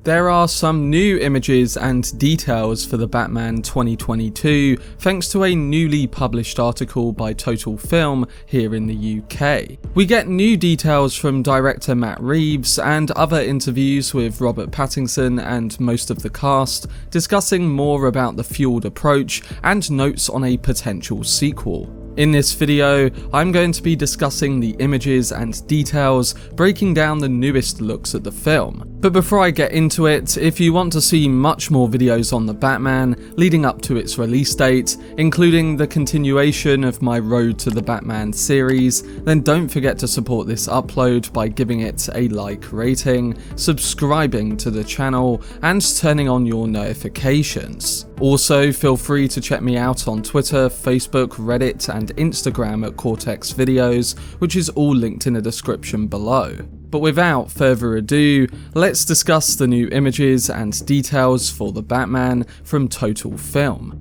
There are some new images and details for the Batman 2022 thanks to a newly published article by Total Film here in the UK. We get new details from director Matt Reeves and other interviews with Robert Pattinson and most of the cast, discussing more about the fueled approach and notes on a potential sequel. In this video, I'm going to be discussing the images and details, breaking down the newest looks at the film. But before I get into it, if you want to see much more videos on the Batman leading up to its release date, including the continuation of my Road to the Batman series, then don't forget to support this upload by giving it a like rating, subscribing to the channel, and turning on your notifications. Also, feel free to check me out on Twitter, Facebook, Reddit, and Instagram at Cortex Videos, which is all linked in the description below. But without further ado, let's discuss the new images and details for the Batman from Total Film.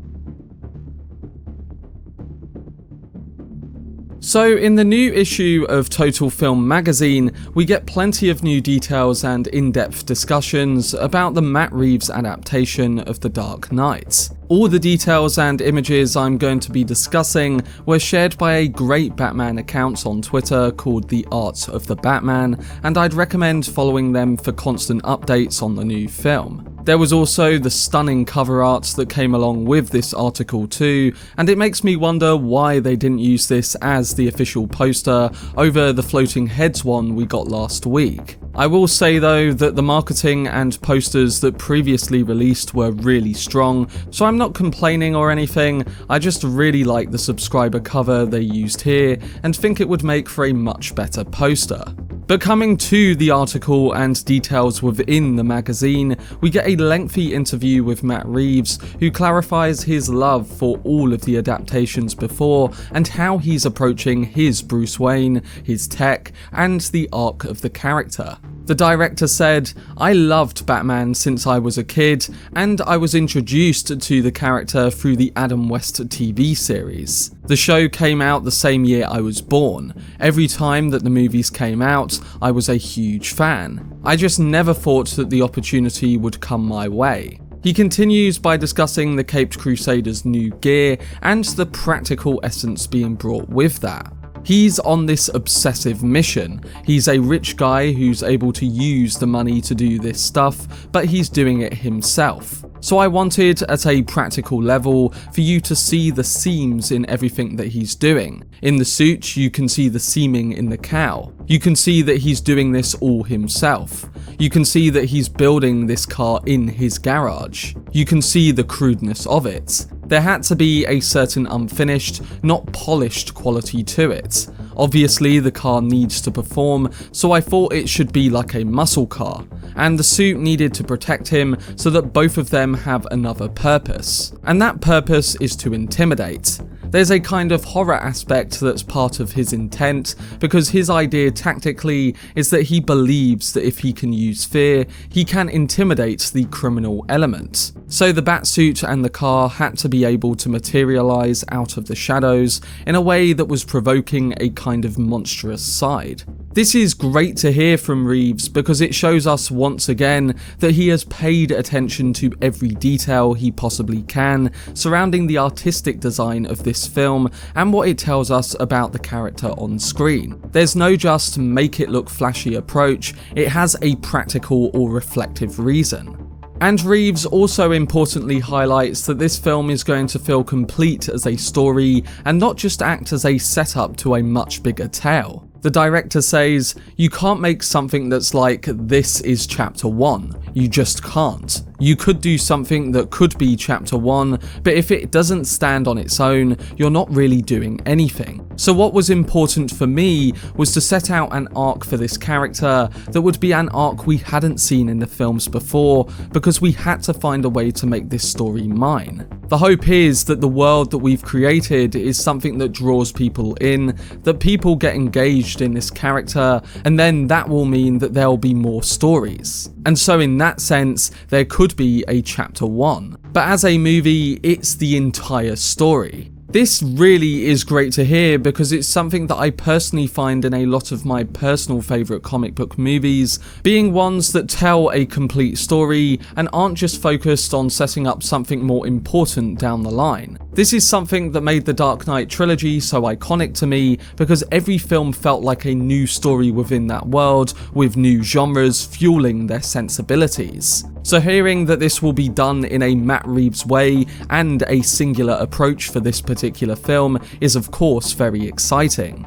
So in the new issue of Total Film magazine, we get plenty of new details and in-depth discussions about the Matt Reeves adaptation of The Dark Knight. All the details and images I'm going to be discussing were shared by a great Batman account on Twitter called The Art of the Batman, and I'd recommend following them for constant updates on the new film. There was also the stunning cover art that came along with this article too, and it makes me wonder why they didn't use this as the official poster over the floating heads one we got last week. I will say though that the marketing and posters that previously released were really strong, so I'm not complaining or anything. I just really like the subscriber cover they used here and think it would make for a much better poster. But coming to the article and details within the magazine, we get a lengthy interview with Matt Reeves, who clarifies his love for all of the adaptations before and how he's approaching his Bruce Wayne, his tech, and the arc of the character. The director said, "I loved Batman since I was a kid, and I was introduced to the character through the Adam West TV series. The show came out the same year I was born. Every time that the movies came out, I was a huge fan. I just never thought that the opportunity would come my way." He continues by discussing the Caped Crusader's new gear and the practical essence being brought with that. He's on this obsessive mission. He's a rich guy who's able to use the money to do this stuff, but he's doing it himself. So I wanted, at a practical level, for you to see the seams in everything that he's doing. In the suit, you can see the seaming in the cowl. You can see that he's doing this all himself. You can see that he's building this car in his garage. You can see the crudeness of it. There had to be a certain unfinished, not polished quality to it. Obviously, the car needs to perform, so I thought it should be like a muscle car, and the suit needed to protect him so that both of them have another purpose, and that purpose is to intimidate. There's a kind of horror aspect that's part of his intent, because his idea tactically is that he believes that if he can use fear, he can intimidate the criminal element. So the Batsuit and the car had to be able to materialize out of the shadows in a way that was provoking a kind of monstrous side. This is great to hear from Reeves because it shows us once again that he has paid attention to every detail he possibly can surrounding the artistic design of this film and what it tells us about the character on screen. There's no just make it look flashy approach, it has a practical or reflective reason. And Reeves also importantly highlights that this film is going to feel complete as a story and not just act as a setup to a much bigger tale. The director says, "You can't make something that's like, this is chapter 1. You just can't. You could do something that could be chapter 1, but if it doesn't stand on its own, you're not really doing anything." So what was important for me was to set out an arc for this character that would be an arc we hadn't seen in the films before, because we had to find a way to make this story mine. The hope is that the world that we've created is something that draws people in, that people get engaged in this character, and then that will mean that there'll be more stories. And so in that sense, there could be a chapter 1. But as a movie, it's the entire story. This really is great to hear because it's something that I personally find in a lot of my personal favourite comic book movies, being ones that tell a complete story and aren't just focused on setting up something more important down the line. This is something that made the Dark Knight trilogy so iconic to me because every film felt like a new story within that world, with new genres fueling their sensibilities. So hearing that this will be done in a Matt Reeves way and a singular approach for this particular film is of course very exciting.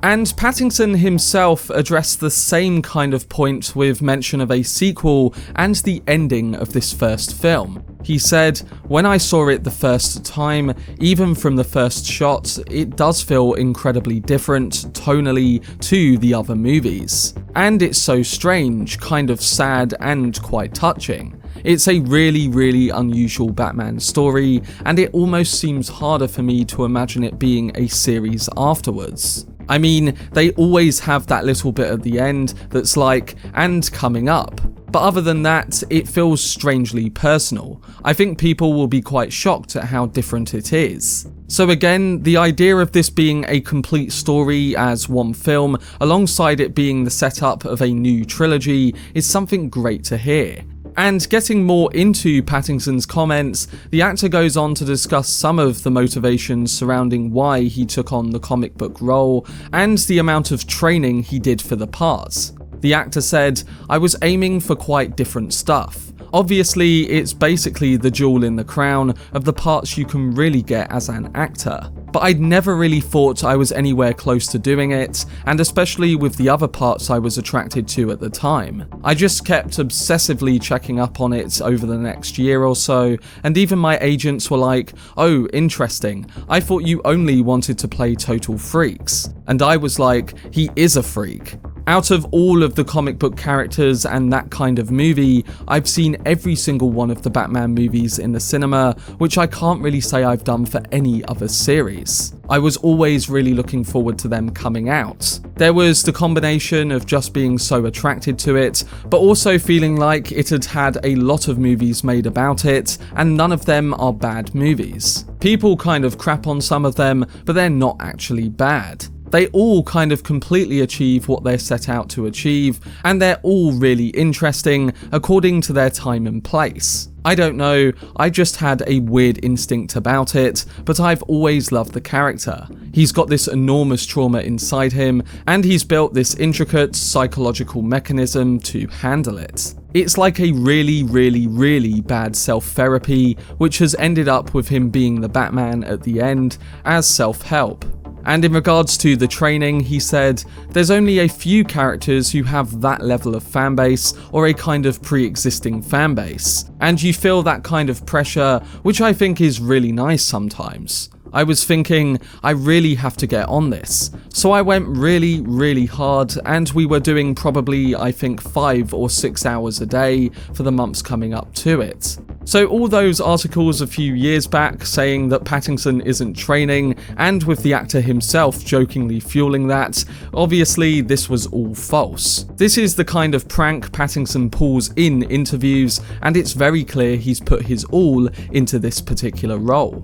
And Pattinson himself addressed the same kind of point with mention of a sequel and the ending of this first film. He said, "When I saw it the first time, even from the first shot, it does feel incredibly different tonally to the other movies. And it's so strange, kind of sad and quite touching. It's a really unusual Batman story, and it almost seems harder for me to imagine it being a series afterwards. I mean, they always have that little bit at the end that's like, and coming up. But other than that, it feels strangely personal. I think people will be quite shocked at how different it is." So again, the idea of this being a complete story as one film, alongside it being the setup of a new trilogy, is something great to hear. And getting more into Pattinson's comments, the actor goes on to discuss some of the motivations surrounding why he took on the comic book role, and the amount of training he did for the parts. The actor said, "I was aiming for quite different stuff. Obviously, it's basically the jewel in the crown of the parts you can really get as an actor. But I'd never really thought I was anywhere close to doing it, and especially with the other parts I was attracted to at the time. I just kept obsessively checking up on it over the next year or so, and even my agents were like, 'Oh, interesting, I thought you only wanted to play total freaks.' And I was like, 'He is a freak.' Out of all of the comic book characters and that kind of movie, I've seen every single one of the Batman movies in the cinema, which I can't really say I've done for any other series. I was always really looking forward to them coming out. There was the combination of just being so attracted to it, but also feeling like it had had a lot of movies made about it, and none of them are bad movies. People kind of crap on some of them, but they're not actually bad. They all kind of completely achieve what they're set out to achieve, and they're all really interesting according to their time and place. I don't know, I just had a weird instinct about it, but I've always loved the character. He's got this enormous trauma inside him, and he's built this intricate psychological mechanism to handle it. It's like a really bad self-therapy, which has ended up with him being the Batman at the end as self-help. And in regards to the training, he said, "There's only a few characters who have that level of fanbase or a kind of pre-existing fanbase, and you feel that kind of pressure, which I think is really nice sometimes. I was thinking, I really have to get on this. So I went really hard, and we were doing probably, I think, 5 or 6 hours a day for the months coming up to it." So all those articles a few years back saying that Pattinson isn't training, and with the actor himself jokingly fueling that, obviously this was all false. This is the kind of prank Pattinson pulls in interviews, and it's very clear he's put his all into this particular role.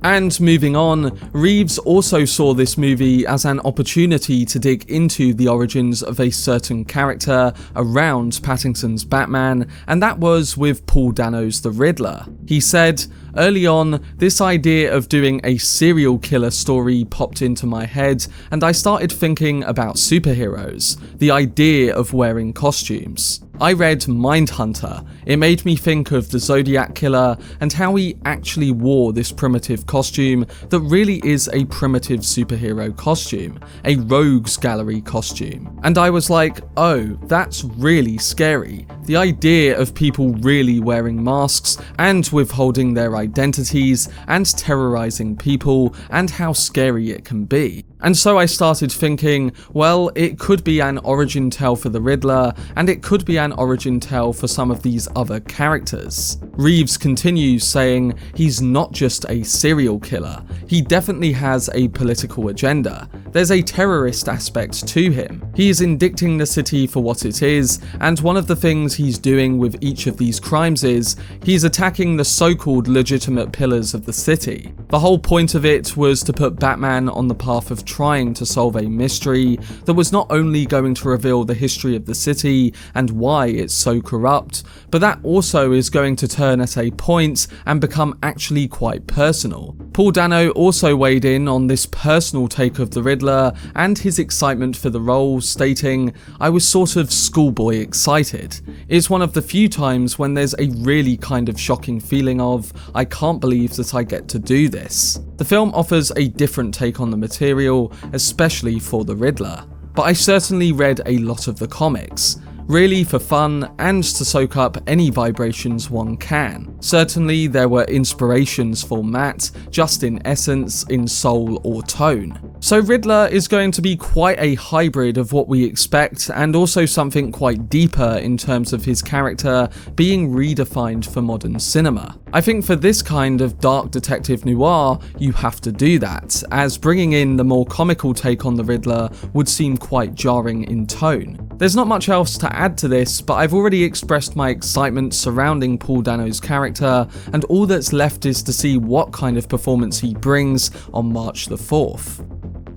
And moving on, Reeves also saw this movie as an opportunity to dig into the origins of a certain character around Pattinson's Batman, and that was with Paul Dano's The Riddler. He said, "Early on, this idea of doing a serial killer story popped into my head, and I started thinking about superheroes, the idea of wearing costumes. I read Mindhunter. It made me think of the Zodiac Killer and how he actually wore this primitive costume that really is a primitive superhero costume, a rogues gallery costume. And I was like, oh, that's really scary. The idea of people really wearing masks and withholding their identities and terrorizing people, and how scary it can be. And so I started thinking, well, it could be an origin tale for the Riddler, and it could be an origin tale for some of these other characters." Reeves continues saying, "He's not just a serial killer, he definitely has a political agenda. There's a terrorist aspect to him. He is indicting the city for what it is, and one of the things he's doing with each of these crimes is he's attacking the so-called legitimate pillars of the city. The whole point of it was to put Batman on the path of trying to solve a mystery that was not only going to reveal the history of the city and why it's so corrupt, but that also is going to turn at a point and become actually quite personal. Paul Dano also weighed in on this personal take of the Riddler and his excitement for the role, stating, "I was sort of schoolboy excited. It's one of the few times when there's a really kind of shocking feeling of, I can't believe that I get to do this." The film offers a different take on the material, especially for the Riddler. But I certainly read a lot of the comics, really for fun and to soak up any vibrations one can. Certainly there were inspirations for Matt, just in essence, in soul or tone. So Riddler is going to be quite a hybrid of what we expect, and also something quite deeper in terms of his character being redefined for modern cinema. I think for this kind of dark detective noir, you have to do that, as bringing in the more comical take on the Riddler would seem quite jarring in tone. There's not much else to add to this, but I've already expressed my excitement surrounding Paul Dano's character, and all that's left is to see what kind of performance he brings on March the 4th.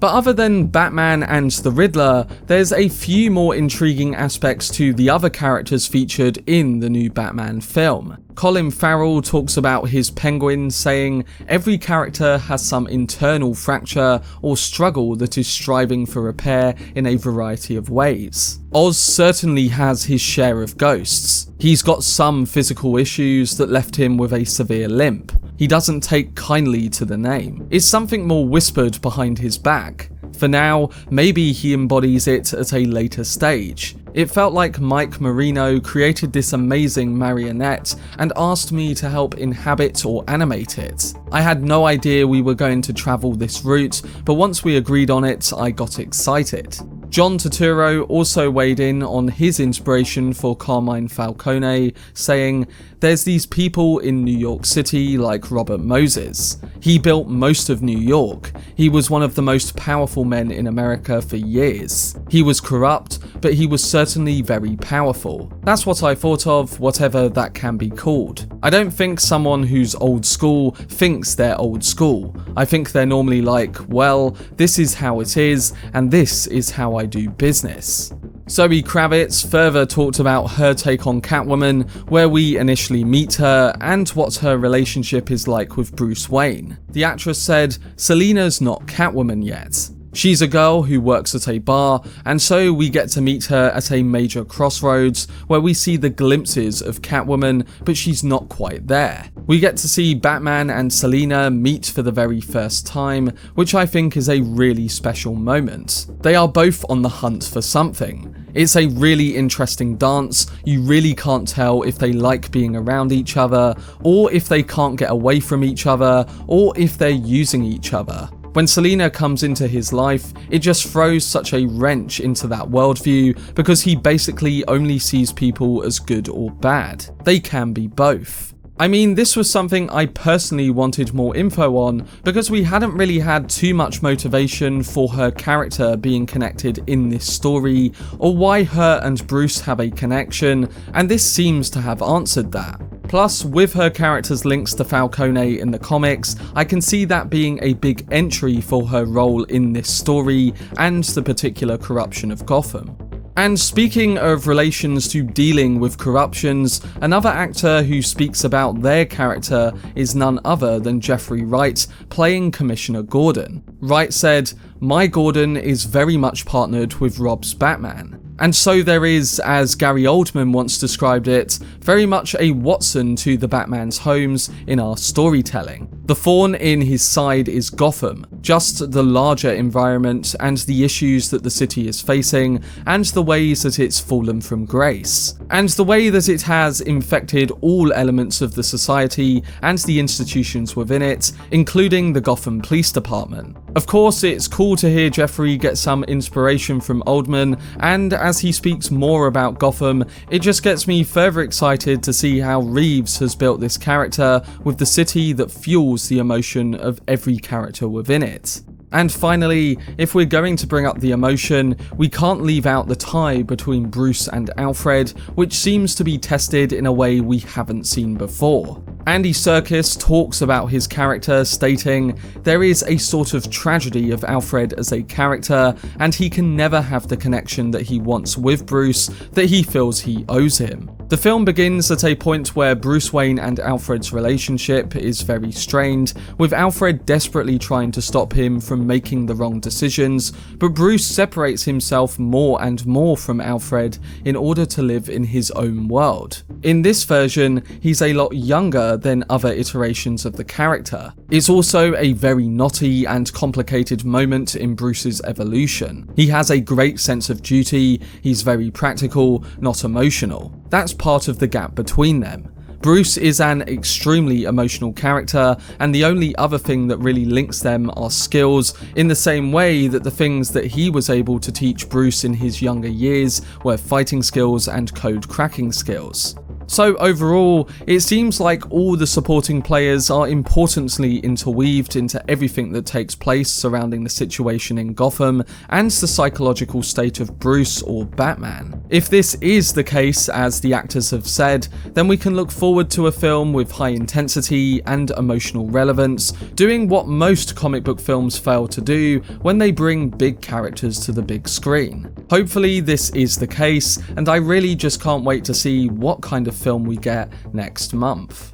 But other than Batman and the Riddler, there's a few more intriguing aspects to the other characters featured in the new Batman film. Colin Farrell talks about his Penguin, saying, "Every character has some internal fracture or struggle that is striving for repair in a variety of ways. Oz certainly has his share of ghosts. He's got some physical issues that left him with a severe limp. He doesn't take kindly to the name. It's something more whispered behind his back. For now, maybe he embodies it at a later stage. It felt like Mike Marino created this amazing marionette and asked me to help inhabit or animate it. I had no idea we were going to travel this route, but once we agreed on it, I got excited." John Turturro also weighed in on his inspiration for Carmine Falcone, saying, "There's these people in New York City like Robert Moses. He built most of New York. He was one of the most powerful men in America for years. He was corrupt, but he was certainly very powerful. That's what I thought of, whatever that can be called. I don't think someone who's old school thinks they're old school. I think they're normally like, well, this is how it is, and this is how I do business." Zoë Kravitz further talked about her take on Catwoman, where we initially meet her, and what her relationship is like with Bruce Wayne. The actress said, "Selina's not Catwoman yet. She's a girl who works at a bar, and so we get to meet her at a major crossroads where we see the glimpses of Catwoman, but she's not quite there. We get to see Batman and Selina meet for the very first time, which I think is a really special moment. They are both on the hunt for something. It's a really interesting dance. You really can't tell if they like being around each other, or if they can't get away from each other, or if they're using each other. When Selina comes into his life, it just throws such a wrench into that worldview because he basically only sees people as good or bad. They can be both. I mean, this was something I personally wanted more info on because we hadn't really had too much motivation for her character being connected in this story, or why her and Bruce have a connection, and this seems to have answered that. Plus, with her character's links to Falcone in the comics, I can see that being a big entry for her role in this story and the particular corruption of Gotham. And speaking of relations to dealing with corruptions, another actor who speaks about their character is none other than Jeffrey Wright, playing Commissioner Gordon. Wright said, "My Gordon is very much partnered with Rob's Batman. And so there is, as Gary Oldman once described it, very much a Watson to the Batman's homes in our storytelling. The thorn in his side is Gotham, just the larger environment and the issues that the city is facing, and the ways that it's fallen from grace, and the way that it has infected all elements of the society and the institutions within it, including the Gotham Police Department." Of course, it's cool to hear Jeffrey get some inspiration from Oldman, and as he speaks more about Gotham, it just gets me further excited to see how Reeves has built this character with the city that fuels the emotion of every character within it. And finally, if we're going to bring up the emotion, we can't leave out the tie between Bruce and Alfred, which seems to be tested in a way we haven't seen before. Andy Serkis talks about his character, stating, "There is a sort of tragedy of Alfred as a character, and he can never have the connection that he wants with Bruce that he feels he owes him." The film begins at a point where Bruce Wayne and Alfred's relationship is very strained, with Alfred desperately trying to stop him from making the wrong decisions, but Bruce separates himself more and more from Alfred in order to live in his own world. In this version, he's a lot younger than other iterations of the character. It's also a very knotty and complicated moment in Bruce's evolution. He has a great sense of duty, he's very practical, not emotional. That's part of the gap between them. Bruce is an extremely emotional character, and the only other thing that really links them are skills, in the same way that the things that he was able to teach Bruce in his younger years were fighting skills and code cracking skills. So overall, it seems like all the supporting players are importantly interweaved into everything that takes place surrounding the situation in Gotham and the psychological state of Bruce or Batman. If this is the case, as the actors have said, then we can look forward to a film with high intensity and emotional relevance, doing what most comic book films fail to do when they bring big characters to the big screen. Hopefully this is the case, and I really just can't wait to see what kind of film we get next month.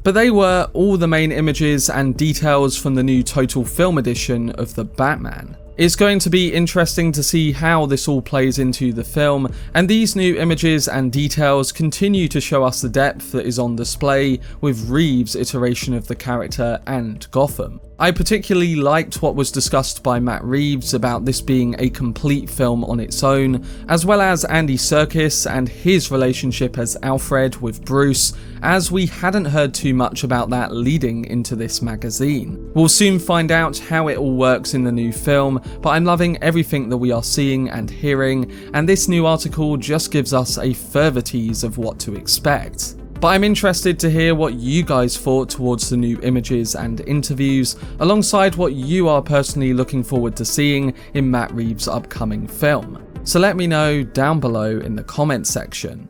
But they were all the main images and details from the new Total Film edition of The Batman. It's going to be interesting to see how this all plays into the film, and these new images and details continue to show us the depth that is on display with Reeves' iteration of the character and Gotham. I particularly liked what was discussed by Matt Reeves about this being a complete film on its own, as well as Andy Serkis and his relationship as Alfred with Bruce, as we hadn't heard too much about that leading into this magazine. We'll soon find out how it all works in the new film, but I'm loving everything that we are seeing and hearing, and this new article just gives us a further tease of what to expect. But I'm interested to hear what you guys thought towards the new images and interviews, alongside what you are personally looking forward to seeing in Matt Reeves' upcoming film. So let me know down below in the comments section.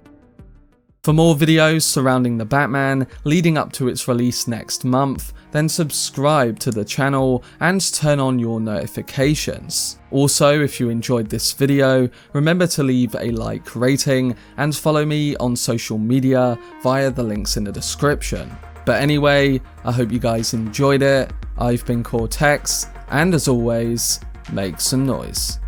For more videos surrounding the Batman leading up to its release next month, then subscribe to the channel and turn on your notifications. Also, if you enjoyed this video, remember to leave a like rating and follow me on social media via the links in the description. But anyway, I hope you guys enjoyed it. I've been Cortex, and as always, make some noise.